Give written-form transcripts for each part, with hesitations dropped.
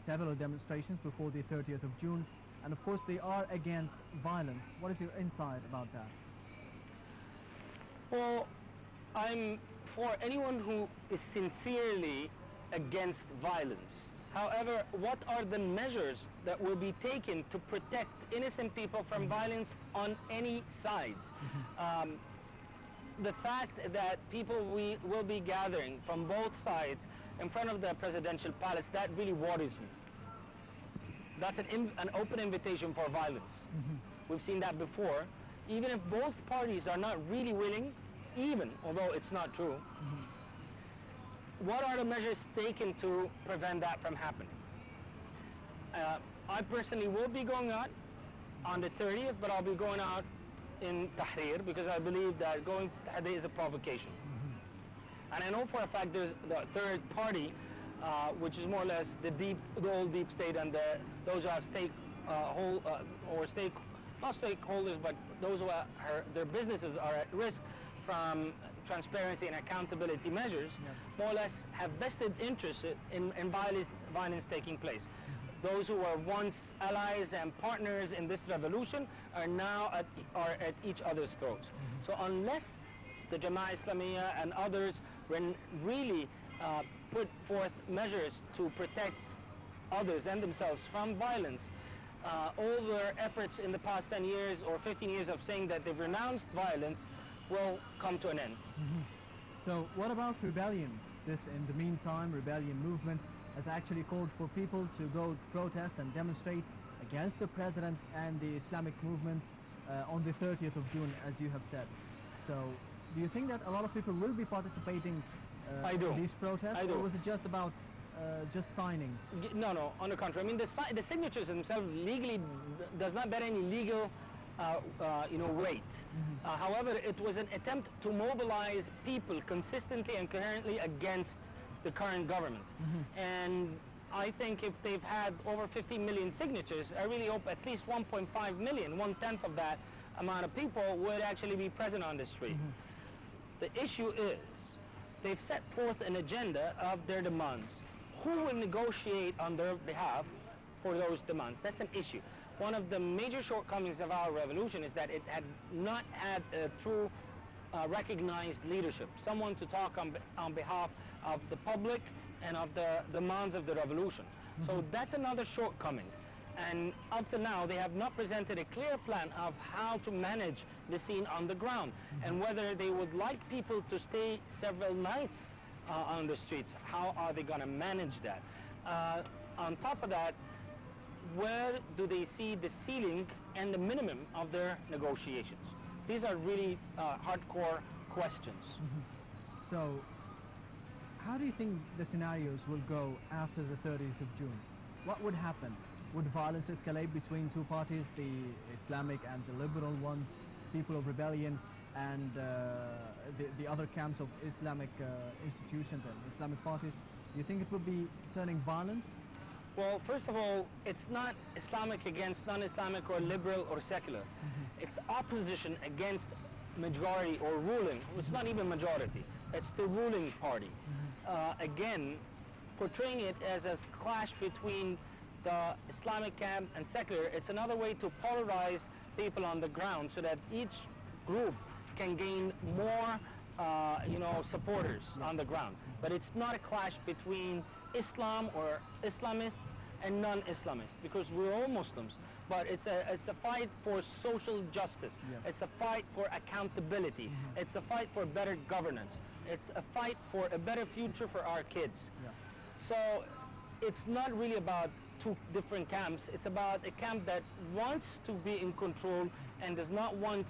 several demonstrations before the 30th of June, and of course they are against violence. What is your insight about that? Well, I'm for anyone who is sincerely against violence. However, what are the measures that will be taken to protect innocent people from violence on any sides? The fact that people will be gathering from both sides in front of the presidential palace, that really worries me. That's an open invitation for violence. We've seen that before. Even if both parties are not really willing, even although it's not true, what are the measures taken to prevent that from happening? I personally will be going out on the 30th, but I'll be going out in Tahrir because I believe that going to Tahrir is a provocation. And I know for a fact there's the third party, which is more or less the old deep state and those who have not stakeholders, but those who their businesses are at risk from transparency and accountability measures, more or less have vested interest in violence taking place. Those who were once allies and partners in this revolution are now at each other's throats. So unless the Jama'ah Islamiyah and others really put forth measures to protect others and themselves from violence, all their efforts in the past 10 years or 15 years of saying that they've renounced violence will come to an end. So what about rebellion? This, in the meantime, rebellion movement has actually called for people to go protest and demonstrate against the president and the Islamic movements on the 30th of June, as you have said. So do you think that a lot of people will be participating in these protests? I do. Or was it just about just signings? No, on the contrary. I mean, the signatures themselves legally does not bear any legal weight. However, it was an attempt to mobilize people consistently and coherently against the current government. And I think if they've had over 50 million signatures, I really hope at least 1.5 million, 1/10 of that amount of people would actually be present on the street. The issue is they've set forth an agenda of their demands. Who will negotiate on their behalf for those demands? That's an issue. One of the major shortcomings of our revolution is that it had not had a true recognized leadership, someone to talk on behalf of the public and of the demands of the revolution. So that's another shortcoming. And up to now, they have not presented a clear plan of how to manage the scene on the ground and whether they would like people to stay several nights on the streets. How are they going to manage that? On top of that, where do they see the ceiling and the minimum of their negotiations? These are really hardcore questions. So, how do you think the scenarios will go after the 30th of June? What would happen? Would violence escalate between two parties, the Islamic and the liberal ones, people of rebellion, and the other camps of Islamic institutions and Islamic parties? Do you think it would be turning violent? Well, first of all, it's not Islamic against non-Islamic or liberal or secular. It's opposition against majority or ruling. It's not even majority. It's the ruling party. Again, portraying it as a clash between the Islamic camp and secular, it's another way to polarize people on the ground so that each group can gain more supporters on the ground. But it's not a clash between Islam or Islamists and non-Islamists, because we're all Muslims. But it's a fight for social justice. It's a fight for accountability. It's a fight for better governance. It's a fight for a better future for our kids. So it's not really about two different camps. It's about a camp that wants to be in control and does not want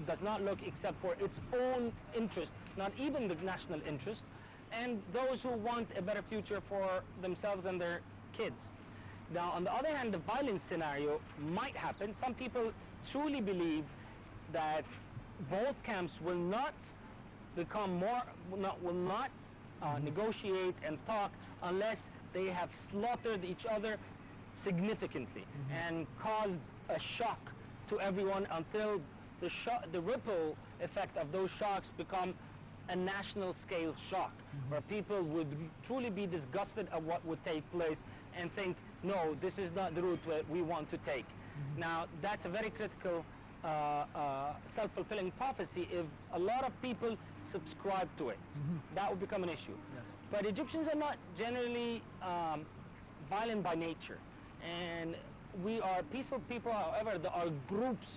does not look except for its own interest, not even the national interest, and those who want a better future for themselves and their kids. Now, on the other hand, the violence scenario might happen. Some people truly believe that both camps will not become will not negotiate and talk unless they have slaughtered each other significantly and caused a shock to everyone until the ripple effect of those shocks become a national scale shock, where people would truly be disgusted at what would take place and think, no, this is not the route that we want to take. Now, that's a very critical self-fulfilling prophecy. If a lot of people subscribe to it, that would become an issue. Yes. But Egyptians are not generally violent by nature, and we are peaceful people. However, there are groups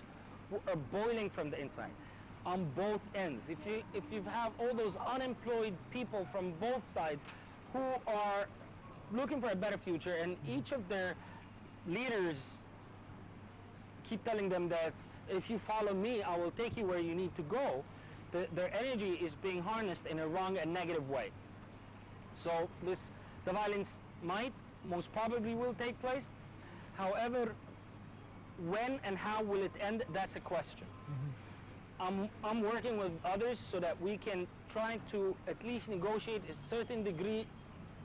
who are boiling from the inside on both ends. If you have all those unemployed people from both sides who are looking for a better future, and each of their leaders keep telling them that if you follow me, I will take you where you need to go, their energy is being harnessed in a wrong and negative way. So the violence most probably will take place. However, when and how will it end, that's a question. I'm working with others so that we can try to at least negotiate a certain degree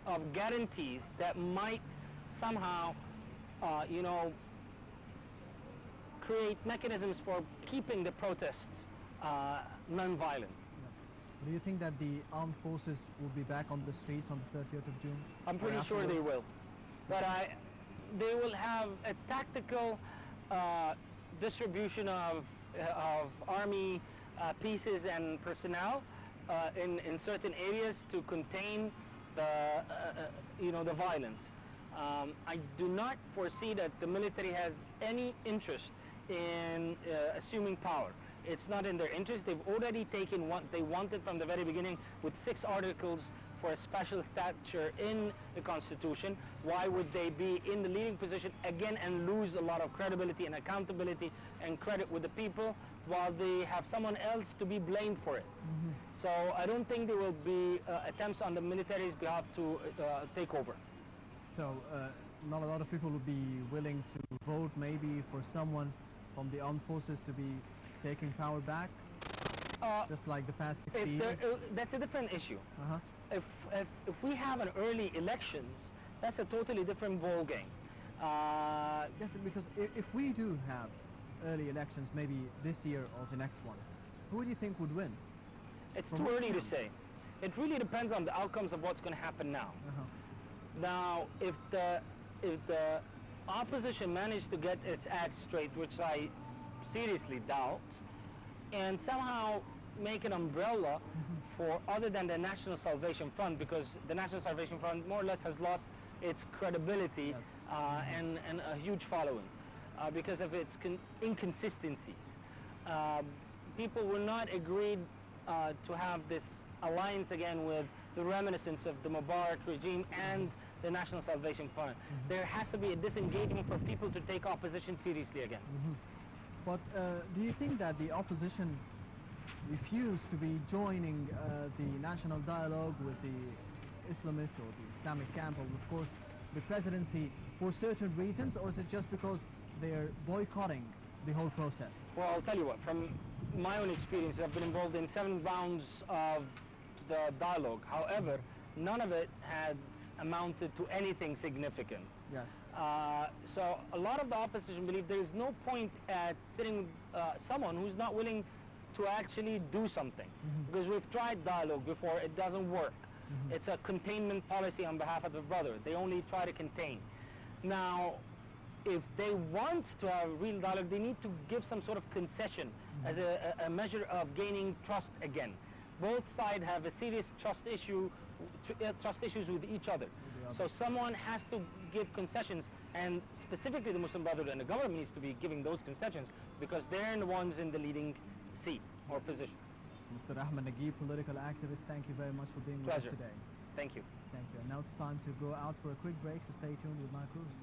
of guarantees that might somehow, create mechanisms for keeping the protests non-violent. Yes. Do you think that the armed forces will be back on the streets on the 30th of June? I'm pretty sure they will. But they will have a tactical distribution of army pieces and personnel in certain areas to contain the violence. I do not foresee that the military has any interest in assuming power. It's not in their interest. They've already taken what they wanted from the very beginning with 6 articles for a special stature in the Constitution. Why would they be in the leading position again and lose a lot of credibility and accountability and credit with the people while they have someone else to be blamed for it? So I don't think there will be attempts on the military's behalf to take over. So not a lot of people will be willing to vote maybe for someone from the armed forces to be taking power back, just like the past 60 years? That's a different issue. If we have an early elections, that's a totally different ball game. Yes, because if we do have early elections, maybe this year or the next one, who do you think would win? It's too early to say. It really depends on the outcomes of what's going to happen now. Now, if the opposition managed to get its act straight, which I seriously doubt, and somehow make an umbrella for other than the National Salvation Front, because the National Salvation Front more or less has lost its credibility and a huge following because of its inconsistencies. People will not agree to have this alliance again with the reminiscence of the Mubarak regime and the National Salvation Front. There has to be a disengagement for people to take opposition seriously again. But do you think that the opposition refused to be joining the national dialogue with the Islamists or the Islamic camp, or of course the presidency, for certain reasons, or is it just because they're boycotting the whole process? Well, I'll tell you what, from my own experience, I've been involved in 7 rounds of the dialogue. However, none of it had amounted to anything significant. Yes. So a lot of the opposition believe there is no point at sitting with someone who's not willing to actually do something. Because we've tried dialogue before, it doesn't work. It's a containment policy on behalf of the brother. They only try to contain. Now, if they want to have real dialogue, they need to give some sort of concession as a measure of gaining trust again. Both sides have a serious trust issues with each other. So someone has to give concessions, and specifically the Muslim Brotherhood and the government needs to be giving those concessions because they're the ones in the leading seat or position. Mr. Ahmed Naguib, political activist, thank you very much for being with us today. Thank you. Thank you. And now it's time to go out for a quick break, so stay tuned with my cruise.